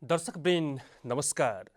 दर्शकवृन्द नमस्कार।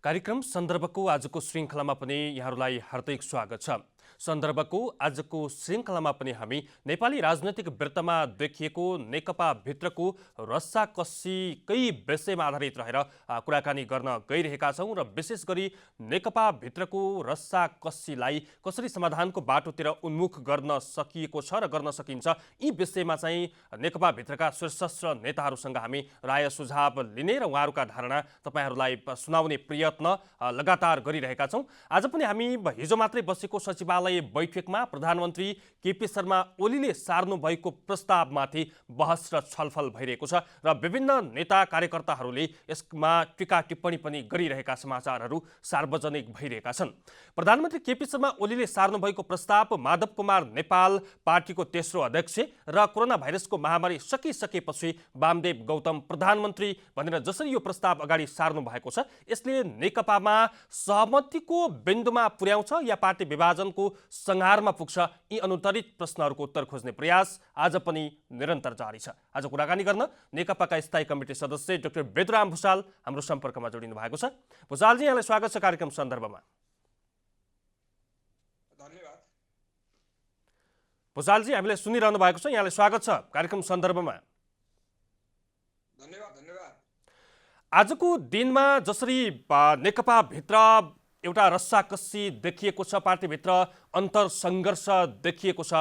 कार्यक्रम सन्दर्भको आजको श्रृङ्खलामा पनि यहाँहरूलाई हार्दिक स्वागत छ। सन्दर्भको आजको श्रृङ्खलामा पनि हामी नेपाली राजनैतिक वृत्तमा देखिएको नेकपा भित्रको रस्साकस्सीकै विषयमा आधारित रहेर कुराकानी गर्न गइरहेका छौँ र विशेष गरी नेकपा भित्रको रस्साकस्सीलाई कसरी समाधानको बाटोतिर उन्मुख गर्न सकिएको छ र गर्न सकिन्छ, यी विषयमा चाहिँ नेकपा भित्रका शीर्षस्थ नेताहरूसँग हामी राय सुझाव लिने र उहाँहरूका धारणा तपाईहरूलाई सुनाउने प्रयत्न लगातार गरिरहेका छौँ। आज पनि हामी हिजो मात्रै बसेको सचिवालय बैठकमा प्रधानमन्त्री केपी शर्मा ओलीले सार्नु भएको प्रस्तावमाथि बहस र छलफल भइरहेको छ र विभिन्न नेता कार्यकर्ताहरूले यसमा टीका टिप्पणी पनि गरिरहेका समाचारहरू सार्वजनिक भइरहेका छन्। प्रधानमन्त्री केपी शर्मा ओलीले सार्नु भएको प्रस्ताव माधव कुमार नेपाल पार्टीको तेस्रो अध्यक्ष र कोरोना भाइरसको महामारी सकिसकेपछि वामदेव गौतम प्रधानमन्त्री भनेर जसरी यो प्रस्ताव अगाडि सार्नु भएको छ, यसले नेकपामा सहमतिको बिन्दुमा पुर्याउँछ या पार्टी विभाजनको संहारमा पुग्छ, यी अनुत्तरित प्रश्नहरूको उत्तर खोज्ने प्रयास आज पनि निरन्तर जारी छ। आज कुराकानी गर्न नेकपाका स्थायी कमिटी सदस्य डाक्टर वेदुराम भुषाल हाम्रो सम्पर्कमा जोडिनु भएको छ। भुषालजी, यहाँलाई स्वागत छ कार्यक्रम सन्दर्भमा। धन्यवाद। भुषालजी, हामीलाई सुनिरहनु भएको छ, यहाँलाई स्वागत छ कार्यक्रम सन्दर्भमा। धन्यवाद। आजको दिनमा जसरी नेकपा भित्र एउटा रस्साकस्सी देखिएको छ, पार्टीभित्र अन्तर सङ्घर्ष देखिएको छ,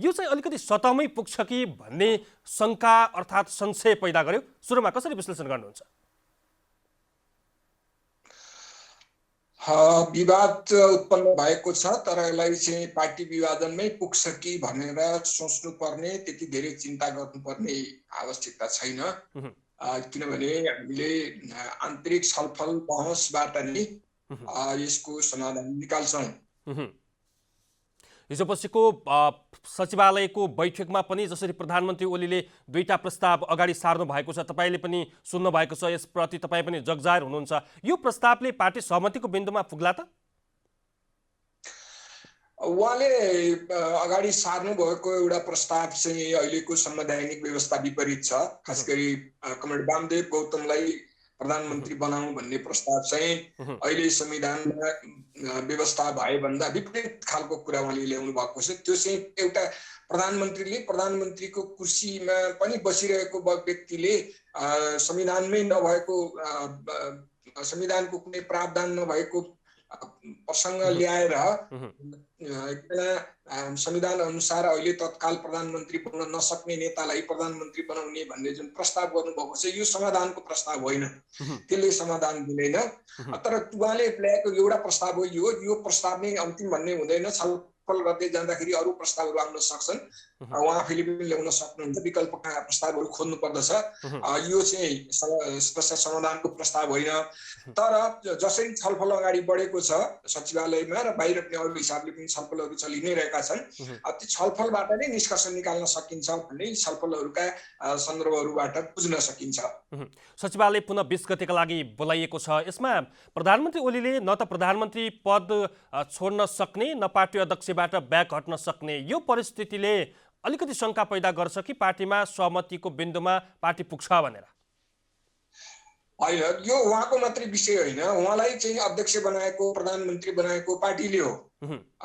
यो चाहिँ अलिकति सतहमै पुग्छ कि भन्ने शङ्का अर्थात् संशय पैदा गर्यो। सुरुमा कसरी विश्लेषण गर्नुहुन्छ? विवाद उत्पन्न भएको छ, तर यसलाई चाहिँ पार्टी विभाजनमै पुग्छ कि भनेर सोच्नुपर्ने, त्यति धेरै चिन्ता गर्नुपर्ने आवश्यकता छैन। किनभने हामीले आन्तरिक छलफल बहसबाट नै यसको समाधान निकाल्छौँ। हिजो बसेको सचिवालयको बैठकमा पनि जसरी प्रधानमन्त्री ओलीले दुईटा प्रस्ताव अगाडि सार्नु भएको छ, तपाईँले पनि सुन्नु भएको छ, यसप्रति तपाईँ पनि जगजाहेर हुनुहुन्छ। यो प्रस्तावले पार्टी सहमतिको बिन्दुमा पुग्ला त? उहाँले अगाडि सार्नु भएको एउटा प्रस्ताव चाहिँ अहिलेको संवैधानिक व्यवस्था विपरीत छ। खास गरी कमरेड वामदेव गौतमलाई प्रधानमन्त्री बनाउनु भन्ने प्रस्ताव चाहिँ अहिले संविधानमा व्यवस्था भए भन्दा विपरीत खालको कुरा उहाँले ल्याउनु भएको छ। त्यो चाहिँ एउटा प्रधानमन्त्रीको कुर्सीमा पनि बसिरहेको व्यक्तिले संविधानमै नभएको, संविधानको कुनै प्रावधान नभएको प्रसङ्ग ल्याएर संविधान अनुसार अहिले तत्काल प्रधानमन्त्री बन्न नसक्ने नेतालाई प्रधानमन्त्री बनाउने भन्ने जुन प्रस्ताव गर्नुभएको छ, यो समाधानको प्रस्ताव होइन, त्यसले समाधान दिँदैन। तर उहाँले ल्याएको एउटा प्रस्ताव हो यो प्रस्ताव नै अन्तिम भन्ने हुँदैन। छलफल गर्दै जाँदाखेरि अरू प्रस्तावहरू आउन सक्छन्, उहाँ फेरि पनि ल्याउन सक्नुहुन्छ, विकल्पका प्रस्तावहरू खोज्नु पर्दछ। यो चाहिँ समस्या समाधानको प्रस्ताव होइन। तर जसरी छलफल अगाडि बढेको छ सचिवालयमा र बाहिर पनि अरू हिसाबले पनि छलफलहरू चलि नै रहेका छन्, त्यो छलफलबाट नै निष्कर्ष निकाल्न सकिन्छ भन्ने छलफलहरूका सन्दर्भहरूबाट बुझ्न सकिन्छ। सचिवालय पुनः 20 गतेका लागि बोलाइएको छ। यसमा प्रधानमन्त्री ओलीले न त प्रधानमन्त्री पद छोड्न सक्ने, न पार्टी अध्यक्षबाट ब्याक हट्न सक्ने, यो परिस्थितिले अलिकति शङ्का पैदा गर्छ कि पार्टीमा सहमतिको बिन्दुमा पार्टी पुग्छ भनेर? होइन, यो उहाँको मात्रै विषय होइन। उहाँलाई चाहिँ अध्यक्ष बनाएको, प्रधानमन्त्री बनाएको पार्टीले हो।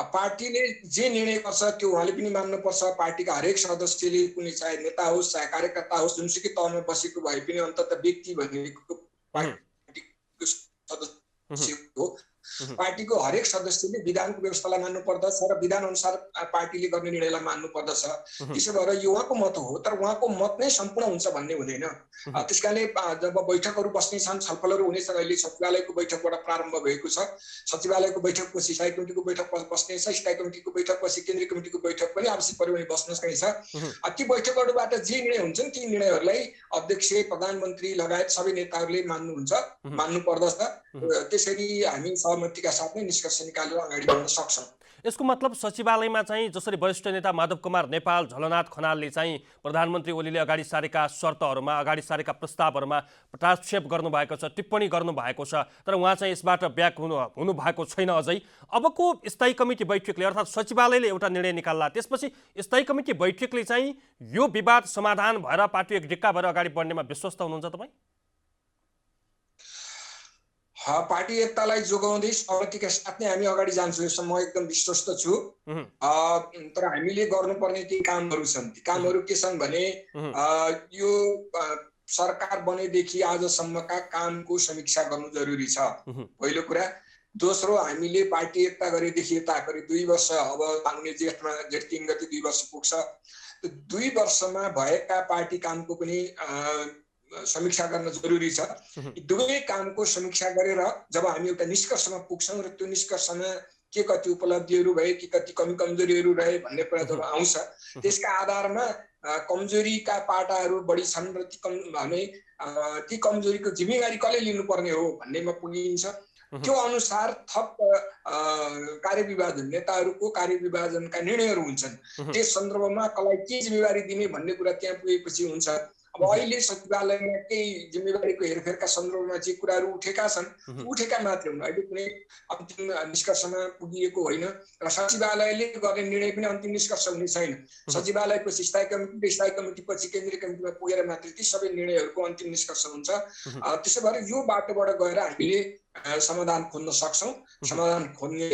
पार्टीले जे निर्णय गर्छ त्यो उहाँले पनि मान्नुपर्छ। पार्टीका हरेक सदस्यले, कुनै चाहे नेता होस् चाहे कार्यकर्ता होस्, जुनसुकै तहमा बसेको भए पनि अन्ततः व्यक्ति भनेको पार्टीको सदस्य हो। पार्टीको हरेक सदस्यले विधानको व्यवस्थालाई मान्नु पर्दछ र विधान अनुसार पार्टीले गर्ने निर्णयलाई मान्नु पर्दछ। त्यसो भएर यो उहाँको मत हो, तर उहाँको मत नै सम्पूर्ण हुन्छ भन्ने हुँदैन। त्यसकारणले जब बैठकहरू बस्ने छन्, छलफलहरू हुनेछन्, अहिले सचिवालयको बैठकबाट प्रारम्भ भएको छ। सचिवालयको बैठकपछि स्थायी कमिटीको बैठक बस्नेछ, स्थायी कमिटीको बैठकपछि केन्द्रीय कमिटीको बैठक पनि आवश्यक पर्यो भने बस्न सकिन्छ। ती बैठकहरूबाट जे निर्णय हुन्छन् ती निर्णयहरूलाई अध्यक्ष, प्रधानमन्त्री लगायत सबै नेताहरूले मान्नुहुन्छ, मान्नु पर्दछ। त्यसरी हामी सहमतिका साथै निष्कर्ष निकालेर अगाडि बढ्न सक्छौँ। यसको मतलब सचिवालयमा चाहिँ जसरी वरिष्ठ नेता माधव कुमार नेपाल, झलनाथ खनालले चाहिँ प्रधानमन्त्री ओलीले अगाडि सारेका शर्तहरूमा, अगाडि सारेका प्रस्तावहरूमा हस्तक्षेप गर्नुभएको छ, टिप्पणी गर्नुभएको छ, तर उहाँ चाहिँ यसबाट ब्याक हुनु भएको छैन अझै। अबको स्थायी कमिटी बैठकले अर्थात् सचिवालयले एउटा निर्णय निकाल्ला, त्यसपछि स्थायी कमिटी बैठकले चाहिँ यो विवाद समाधान भएर पार्टी एक ढिक्का भएर अगाडि बढ्नेमा विश्वस्त हुनुहुन्छ तपाईँ? पार्टी एकतालाई जोगाउँदै सहमतिका साथ नै हामी अगाडि जान्छौँ, यसमा म एकदम विश्वस्त छु। उहुँ, तर हामीले गर्नुपर्ने केही कामहरू छन्। ती कामहरू के छन् भने उहुँ, यो सरकार बनेदेखि आजसम्मका कामको समीक्षा गर्नु जरुरी छ, उहुँ, पहिलो कुरा। दोस्रो, हामीले पार्टी एकता गरेदेखि यता करिब 2 वर्ष, अब आउने जेठ 3 गते 2 वर्ष पुग्छ। त्यो 2 वर्षमा भएका पार्टी कामको पनि समीक्षा गर्न जरुरी छ। उहुँ, यी दुवै कामको समीक्षा गरेर जब हामी एउटा निष्कर्षमा पुग्छौँ र त्यो निष्कर्षमा के कति उपलब्धिहरू भए, के कति कमी कमजोरीहरू रहे भन्ने कुरा जब आउँछ, त्यसका आधारमा कमजोरीका पाटाहरू बढी छन् र ती कमजोरीको जिम्मेवारी कसले लिनुपर्ने हो भन्नेमा पुगिन्छ। त्यो अनुसार थप कार्यविभाजन, नेताहरूको कार्यविभाजनका निर्णयहरू हुन्छन्। त्यस सन्दर्भमा कसलाई के जिम्मेवारी दिने भन्ने कुरा त्यहाँ पुगेपछि हुन्छ। अब अहिले सचिवालयमा केही जिम्मेवारीको हेरफेरका सन्दर्भमा जे कुराहरू उठेका छन्, उठेका मात्रै हुन्, अहिले कुनै अन्तिम निष्कर्षमा पुगिएको होइन र सचिवालयले गर्ने निर्णय पनि अन्तिम निष्कर्ष हुने छैन। सचिवालयपछि स्थायी कमिटी पछि केन्द्रीय कमिटीमा पुगेर मात्रै ती सबै निर्णयहरूको अन्तिम निष्कर्ष हुन्छ। त्यसो भएर यो बाटोबाट गएर हामीले समाधान खोज्न सक्छौँ। समाधान खोज्ने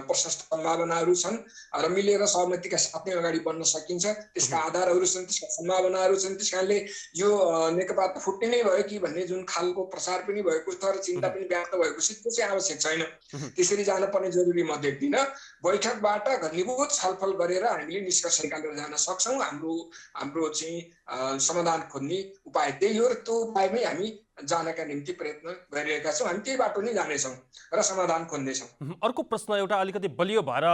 प्रशस्त सम्भावनाहरू छन् र मिलेर सहमतिका साथ नै अगाडि बढ्न सकिन्छ। त्यसका आधारहरू छन्, त्यसका सम्भावनाहरू छन्। त्यस कारणले यो नेकपा त फुट्ने नै भयो कि भन्ने जुन खालको प्रचार पनि भएको छ र चिन्ता पनि व्यक्त भएको छ, त्यो चाहिँ आवश्यक छैन। त्यसरी जानुपर्ने जरुरी म देख्दिनँ। बैठकबाट घनीभूत छलफल गरेर हामीले निष्कर्ष निकालेर जान सक्छौँ। हाम्रो चाहिँ समाधान खोज्ने उपाय त्यही हो र त्यो उपायमै हामी जानका निम्ति प्रयत्न गरिरहेका छौँ। हामी त्यही बाटो नै जानेछौँ र समाधान खोज्नेछौँ। अर्को प्रश्न एउटा अलिकति बलियो भएर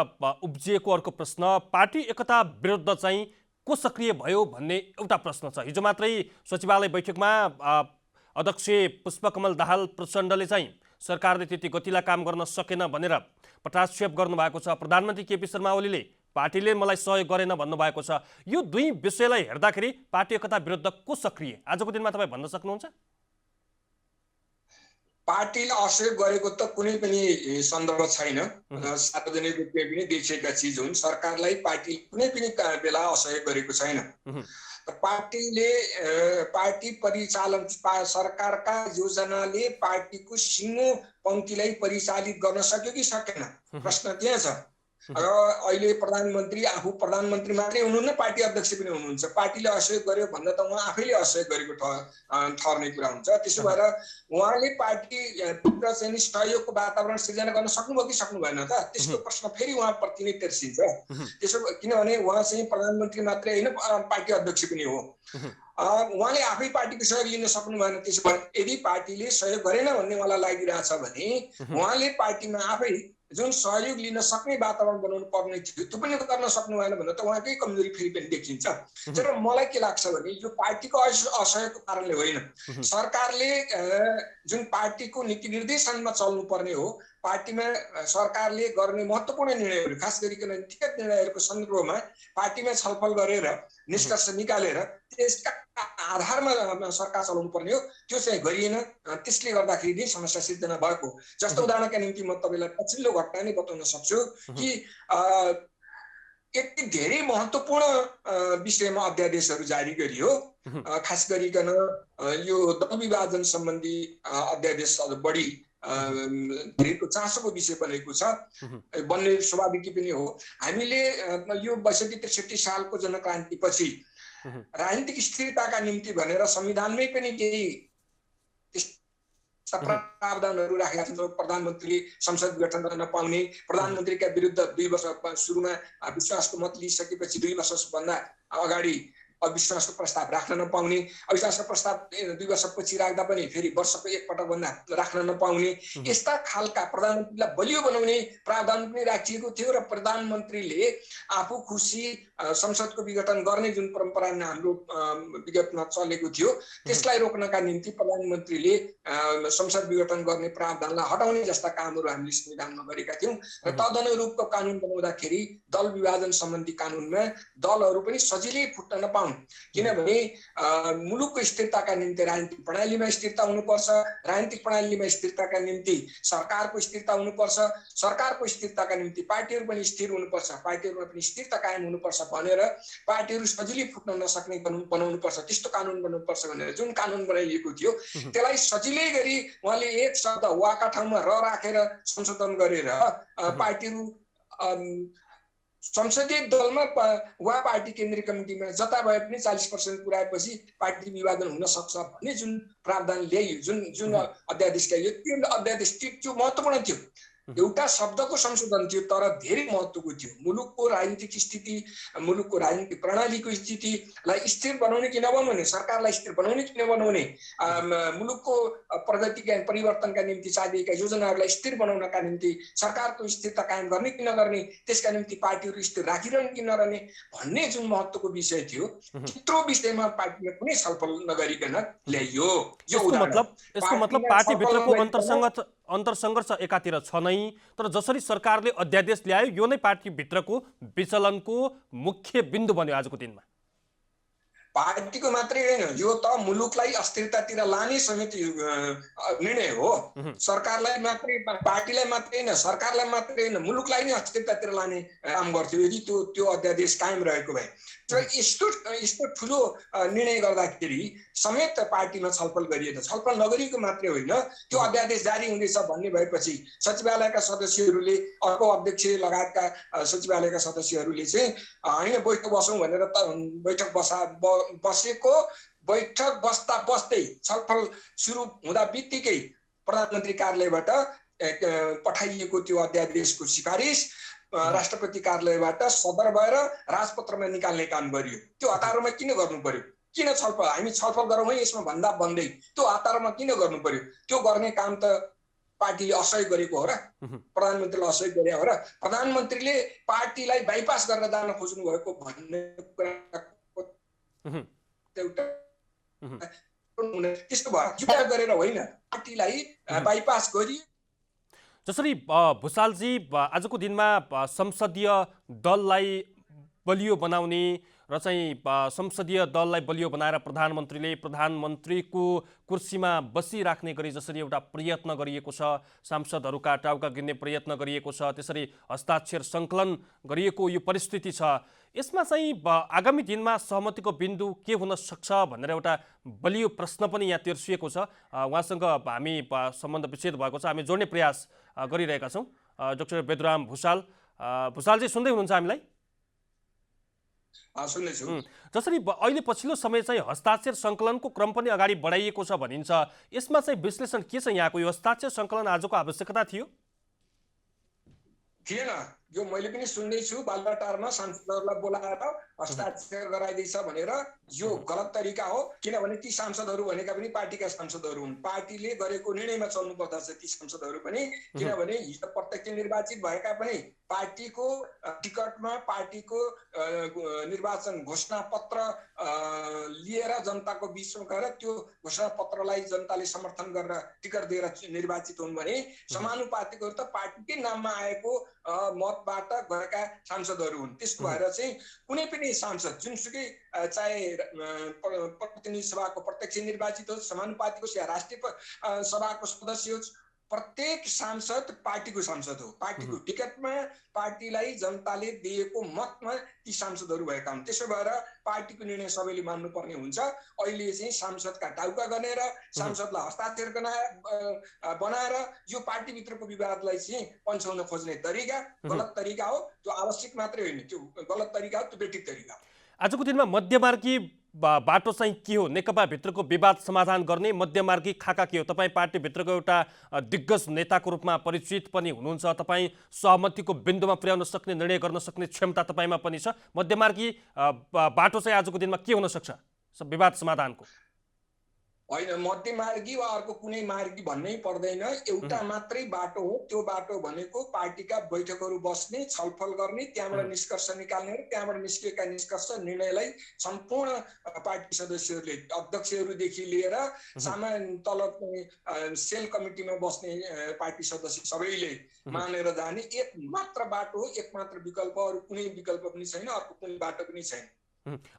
उब्जिएको अर्को प्रश्न, पार्टी एकता विरुद्ध चाहिँ को सक्रिय भयो भन्ने एउटा प्रश्न छ। हिजो मात्रै सचिवालय बैठकमा अध्यक्ष पुष्पकमल दाहाल प्रचण्डले चाहिँ सरकारले त्यति गतिला काम गर्न सकेन भनेर पटाक्षेप गर्नुभएको छ। प्रधानमन्त्री केपी शर्मा ओलीले पार्टीले मलाई सहयोग गरेन भन्नुभएको छ। यो दुई विषयलाई हेर्दाखेरि पार्टी एकता विरुद्ध को सक्रिय आजको दिनमा तपाईँ भन्न सक्नुहुन्छ? पार्टीले असहयोग गरेको त कुनै पनि सन्दर्भ छैन। सार्वजनिक रूपले पनि देखिएका चिज हुन्। सरकारलाई पार्टी कुनै पनि बेला असहयोग गरेको छैन। पार्टी परिचालन, सरकारका योजनाले पार्टीको सिङ्गो पंक्तिलाई परिचालित गर्न सक्यो कि सकेन, प्रश्न त्यहाँ छ। र अहिले प्रधानमन्त्री आफू प्रधानमन्त्री मात्रै हुनुहुन्न, पार्टी अध्यक्ष पनि हुनुहुन्छ। पार्टीले असहयोग गर्यो भन्दा त उहाँ आफैले असहयोग गरेको ठहर्ने कुरा हुन्छ। त्यसो भएर उहाँले पार्टीभित्र चाहिँ सहयोगको वातावरण सिर्जना गर्न सक्नुभयो कि सक्नु भएन त, त्यसको प्रश्न फेरि उहाँप्रति नै तेर्सिन्छ। त्यसो किनभने उहाँ चाहिँ प्रधानमन्त्री मात्रै होइन, पार्टी अध्यक्ष पनि हो। उहाँले आफै पार्टीको सहयोग लिन सक्नु भएन। त्यसो भए यदि पार्टीले सहयोग गरेन भन्ने उहाँलाई लागिरहेछ भने उहाँले पार्टीमा आफै जुन सहयोग लिन सक्ने वातावरण बनाउनु पर्ने थियो त्यो पनि गर्न सक्नु भएन भने त उहाँकै कमजोरी फेरि पनि देखिन्छ। तर मलाई के लाग्छ भने यो पार्टीको असहयोगको कारणले होइन, सरकारले जुन पार्टीको नीति निर्देशनमा चल्नुपर्ने हो, पार्टीमा सरकारले गर्ने महत्त्वपूर्ण निर्णयहरू, खास गरिकन नीतिगत निर्णयहरूको सन्दर्भमा पार्टीमा छलफल गरेर निष्कर्ष निकालेर त्यसका आधारमा सरकार चलाउनु पर्ने हो, त्यो चाहिँ गरिएन। त्यसले गर्दाखेरि नै समस्या सिर्जना भएको। जस्तो उदाहरणका निम्ति म तपाईँलाई पछिल्लो घटना नै बताउन सक्छु कि यति धेरै महत्त्वपूर्ण विषयमा अध्यादेशहरू जारी गरियो। खास गरिकन यो दल विभाजन सम्बन्धी अध्यादेश बढी धेरैको चासोको विषय बनेको छ, बन्ने स्वाभाविक पनि हो। हामीले यो 62-63 सालको जनक्रान्तिपछि राजनीतिक स्थिरताका निम्ति भनेर संविधानमै पनि केही प्रावधानहरू राखेका छन्। प्रधानमन्त्रीले संसद गठन गर्न नपाउने, प्रधानमन्त्रीका विरुद्ध 2 वर्ष सुरुमा विश्वासको मत लिइसकेपछि 2 वर्षभन्दा अगाडि अविश्वासको प्रस्ताव राख्न नपाउने, अविश्वासको प्रस्ताव 2 वर्षपछि राख्दा पनि फेरि वर्षको एकपटक भन्दा राख्न नपाउने, यस्ता खालका प्रधानमन्त्रीलाई बलियो बनाउने प्रावधान पनि राखिएको थियो। र प्रधानमन्त्रीले आफू खुसी संसदको विघटन गर्ने जुन परम्परा हाम्रो विगतमा चलेको थियो त्यसलाई रोक्नका निम्ति प्रधानमन्त्रीले संसद विघटन गर्ने प्रावधानलाई हटाउने जस्ता कामहरू हामीले संविधानमा गरेका थियौँ। र तदनुरूपको कानुन बनाउँदाखेरि दल विभाजन सम्बन्धी कानुनमा दलहरू पनि सजिलै फुट्न नपाउन्। किनभने मुलुकको स्थिरताका निम्ति राजनीतिक प्रणालीमा स्थिरता हुनुपर्छ, राजनीतिक प्रणालीमा स्थिरताका निम्ति सरकारको स्थिरता हुनुपर्छ, सरकारको स्थिरताका निम्ति पार्टीहरू पनि स्थिर हुनुपर्छ, पार्टीहरूमा पनि स्थिरता कायम हुनुपर्छ भनेर पार्टीहरू सजिलै फुट्न नसक्ने कानुन बनाउनुपर्छ, त्यस्तो कानुन बनाउनुपर्छ भनेर जुन कानुन बनाइएको थियो त्यसलाई सजिलै गरी उहाँले एक शब्द वाका ठाउँमा र राखेर संशोधन गरेर पार्टीहरू संसदीय दलमा वा पार्टी केन्द्रीय कमिटीमा जता भए पनि 40% पुर्याएपछि पार्टी विभाजन हुन सक्छ भन्ने जुन प्रावधान ल्याइयो, जुन अध्यादेश ल्याइयो, त्यो अध्यादेश त्यो महत्त्वपूर्ण थियो। एउटा शब्दको संशोधन थियो तर धेरै महत्त्वको थियो। मुलुकको राजनीतिक स्थिति, मुलुकको राजनीतिक प्रणालीको स्थितिलाई स्थिर बनाउने कि नबनाउने, सरकारलाई स्थिर बनाउने कि नबनाउने, मुलुकको प्रगतिका परिवर्तनका निम्ति चाहिएका योजनाहरूलाई स्थिर बनाउनका निम्ति सरकारको स्थिरता कायम गर्ने कि नगर्ने, त्यसका निम्ति पार्टीहरू स्थिर राखिरहने कि नरहने भन्ने जुन महत्त्वको विषय थियो, त्यत्रो विषयमा पार्टीले कुनै छलफल नगरिकन ल्याइयो। यसको मतलब पार्टीभित्रको अन्तरसङ्घर्ष एकातिर छ नै, तर जसरी सरकारले अध्यादेश ल्यायो यो नै पार्टीभित्रको विचलनको मुख्य बिन्दु बन्यो आजको दिनमा। पार्टीको मात्रै होइन, यो त मुलुकलाई अस्थिरतातिर लाने समेत निर्णय हो। सरकारलाई मात्रै, पार्टीलाई मात्रै होइन, सरकारलाई मात्रै होइन, मुलुकलाई नै अस्थिरतातिर लाने काम गर्थ्यो यदि त्यो अध्यादेश कायम रहेको भए। यस्तो ठुलो निर्णय गर्दाखेरि समेत पार्टीमा छलफल गरिएन। छलफल नगरिएको मात्रै होइन, त्यो अध्यादेश जारी हुँदैछ भन्ने भएपछि सचिवालयका सदस्यहरूले, अर्को अध्यक्ष लगायतका सचिवालयका सदस्यहरूले चाहिँ होइन बैठक बसौँ भनेर बैठक बसेको, बैठक बस्दा बस्दै छलफल सुरु हुँदा बित्तिकै प्रधानमन्त्री कार्यालयबाट पठाइएको त्यो अध्यादेशको सिफारिस राष्ट्रपति कार्यालयबाट सदर भएर राजपत्रमा निकाल्ने काम गरियो। त्यो हतारमा किन गर्नु पर्यो? किन छलफल, हामी छलफल गरौँ है यसमा भन्दा भन्दै त्यो हतारमा किन गर्नु पर्यो? त्यो गर्ने काम त पार्टीले असहयोग गरेको हो र, प्रधानमन्त्रीले असहयोग गरे हो र, प्रधानमन्त्रीले पार्टीलाई बाइपास गरेर जान खोज्नु भएको भन्ने कुरा एउटा त्यस्तो भयो गरेर होइन, पार्टीलाई बाइपास गरियो। जसरी भुषालजी आजको दिनमा संसदीय दललाई बलियो बनाउने र चाहिँ संसदीय दललाई बलियो बनाएर प्रधानमन्त्रीको कुर्सीमा बसिराख्ने गरी जसरी एउटा प्रयत्न गरिएको छ, सांसदहरूका टाउका गिन्ने प्रयत्न गरिएको छ, त्यसरी हस्ताक्षर सङ्कलन गरिएको यो परिस्थिति छ, यसमा चाहिँ आगामी दिनमा सहमतिको बिन्दु के हुन सक्छ भनेर एउटा बलियो प्रश्न पनि यहाँ तिर्सिएको छ। उहाँसँग हामी सम्बन्ध विच्छेद भएको छ, हामी जोड्ने प्रयास गरिरहेका छौँ। डाक्टर बेदुराम भुषाल, भुषालजी सुन्दै हुनुहुन्छ हामीलाई? जसरी अहिले पछिल्लो समय चाहिँ हस्ताक्षर सङ्कलनको क्रम पनि अगाडि बढाइएको छ भनिन्छ, यसमा चाहिँ विश्लेषण के छ यहाँको? यो हस्ताक्षर सङ्कलन आजको आवश्यकता थियो? थिएन, यो मैले पनि सुन्दैछु। बालुवाटारमा सांसदहरूलाई बोलाएर हस्ताक्षर गराइदिएछ भनेर यो गलत तरिका हो। किनभने ती सांसदहरू भनेका पनि पार्टीका सांसदहरू हुन्, पार्टीले गरेको निर्णयमा चल्नु पर्दछ ती सांसदहरू पनि। किनभने हिजो प्रत्यक्ष निर्वाचित भएका पनि पार्टीको टिकटमा पार्टीको निर्वाचन घोषणा पत्र लिएर जनताको बिचमा गएर त्यो घोषणा पत्रलाई जनताले समर्थन गरेर टिकट दिएर निर्वाचित हुन् भने समानुपातिकहरू त पार्टीकै नाममा आएको मतबाट गएका सांसदहरू हुन्। त्यसको भएर चाहिँ कुनै पनि सांसद जुनसुकै चाहे प्रतिनिधि सभाको प्रत्यक्ष निर्वाचित होस्, समानुपातिक होस् या राष्ट्रिय सभाको सदस्य होस्, प्रत्येक सांसद पार्टीको सांसद हो। पार्टीको टिकटमा पार्टीलाई जनताले दिएको मतमा ती सांसदहरू भएका हुन्। त्यसो भएर पार्टीको निर्णय सबैले मान्नुपर्ने हुन्छ। अहिले चाहिँ सांसदका टाउका गनेर सांसदलाई हस्ताक्षर बनाएर यो पार्टीभित्रको विवादलाई चाहिँ पन्छाउन खोज्ने तरिका गलत तरिका हो। त्यो आवश्यक मात्रै होइन, त्यो गलत तरिका हो, त्यो बेठिक तरिका हो। आजको दिनमा मध्यमार्गी बाटो चाहिँ के हो? नेकपा भित्रको विवाद समाधान गर्ने मध्यमार्गी खाका के हो? तपाईँ पार्टीभित्रको एउटा दिग्गज नेताको रूपमा परिचित पनि हुनुहुन्छ, तपाईँ सहमतिको बिन्दुमा पुर्याउन सक्ने, निर्णय गर्न सक्ने क्षमता तपाईँमा पनि छ। मध्यमार्गी बाटो चाहिँ आजको दिनमा के हुन सक्छ विवाद समाधानको? होइन मध्यमार्गी वा अर्को कुनै मार्गी भन्नै पर्दैन, एउटा मात्रै बाटो हो। त्यो बाटो भनेको पार्टीका बैठकहरू बस्ने, छलफल गर्ने, त्यहाँबाट निष्कर्ष निकाल्ने र त्यहाँबाट निस्केका निष्कर्ष निर्णयलाई सम्पूर्ण पार्टी सदस्यहरूले, अध्यक्षहरूदेखि लिएर सामान्य तल सेल कमिटीमा बस्ने पार्टी सदस्य सबैले मानेर जाने एक मात्र बाटो हो, एक मात्र विकल्प, अरू कुनै विकल्प पनि छैन, अर्को कुनै बाटो पनि छैन।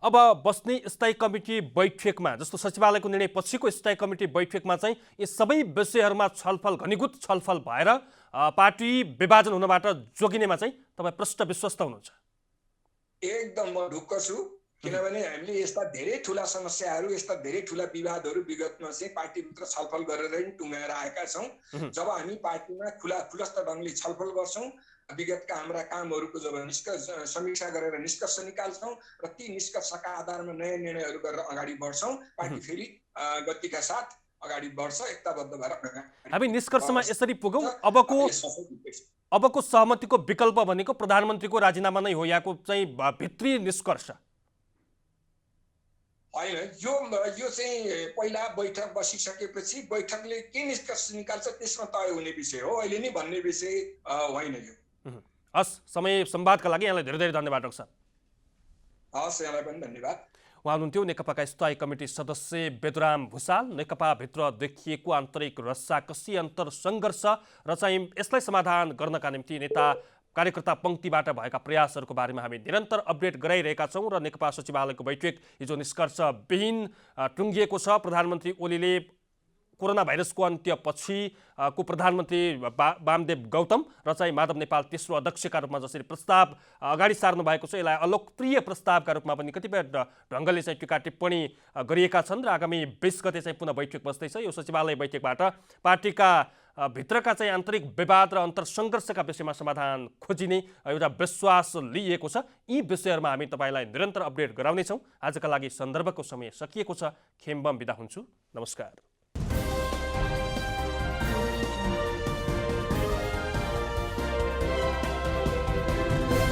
अब बस्ने स्थायी कमिटी बैठकमा जस्तो सचिवालयको निर्णय पछिको स्थायी कमिटी बैठकमा चाहिँ यी सबै विषयहरूमा छलफल, घनीभूत छलफल भएर पार्टी विभाजन हुनबाट जोगिनेमा चाहिँ तपाईँ प्रष्ट विश्वस्त हुनुहुन्छ? एकदम म ढुक्क छु, किनभने हामीले यस्ता धेरै ठुला समस्याहरू, यस्ता धेरै ठुला विवादहरू विगतमा चाहिँ पार्टीभित्र छलफल गरेर नै टुङ्गाएर आएका छौँ। जब हामी पार्टीमा खुलस्त ढङ्गले छलफल गर्छौँ, विगतका हाम्रा कामहरूको जब समीक्षा गरेर निष्कर्ष निकाल्छौँ र ती निष्कर्षका आधारमा नयाँ निर्णयहरू गरेर अगाडि बढ्छौँ, पार्टी फेरि गतिका साथ अगाडि बढ्छ, एकताबद्ध भएर। हामी निष्कर्षमा यसरी पुगौँ, अबको सहमतिको विकल्प भनेको प्रधानमन्त्रीको राजीनामा नै हो, यहाँको चाहिँ भित्री निष्कर्ष होइन। यो चाहिँ पहिला बैठक बसिसकेपछि बैठकले के निष्कर्ष निकाल्छ त्यसमा तय हुने विषय हो, अहिले नै भन्ने विषय होइन यो। हस्, समय संवादका लागि यहाँलाई धेरै धेरै धन्यवाद डाक्टर साहब। हस्, यहाँलाई पनि धन्यवाद। उहाँ हुनुहुन्थ्यो नेकपाका स्थायी कमिटी सदस्य बेदुराम भुसाल। नेकपाभित्र देखिएको आन्तरिक रस्साकसी, अन्तरसङ्घर्ष र चाहिँ यसलाई समाधान गर्नका निम्ति नेता कार्यकर्ता पङ्क्तिबाट भएका प्रयासहरूको बारेमा हामी निरन्तर अपडेट गराइरहेका छौँ र नेकपा सचिवालयको बैठक हिजो निष्कर्षविहीन टुङ्गिएको छ। प्रधानमन्त्री ओलीले कोरोना भाइरसको अन्त्यपछिको प्रधानमन्त्री वामदेव गौतम र चाहिँ माधव नेपाल तेस्रो अध्यक्षका रूपमा जसरी प्रस्ताव अगाडि सार्नु भएको छ, यसलाई अलोकप्रिय प्रस्तावका रूपमा पनि कतिपय ढङ्गले चाहिँ टिका टिप्पणी गरिएका छन् र आगामी 20 गते चाहिँ पुनः बैठक बस्दैछ। यो सचिवालय बैठकबाट पार्टीका भित्रका चाहिँ आन्तरिक विवाद र अन्तरसङ्घर्षका विषयमा समाधान खोजिने एउटा विश्वास लिइएको छ। यी विषयहरूमा हामी तपाईँलाई निरन्तर अपडेट गराउनेछौँ। आजका लागि सन्दर्भको समय सकिएको छ। खेम्बम बिदा हुन्छु। नमस्कार।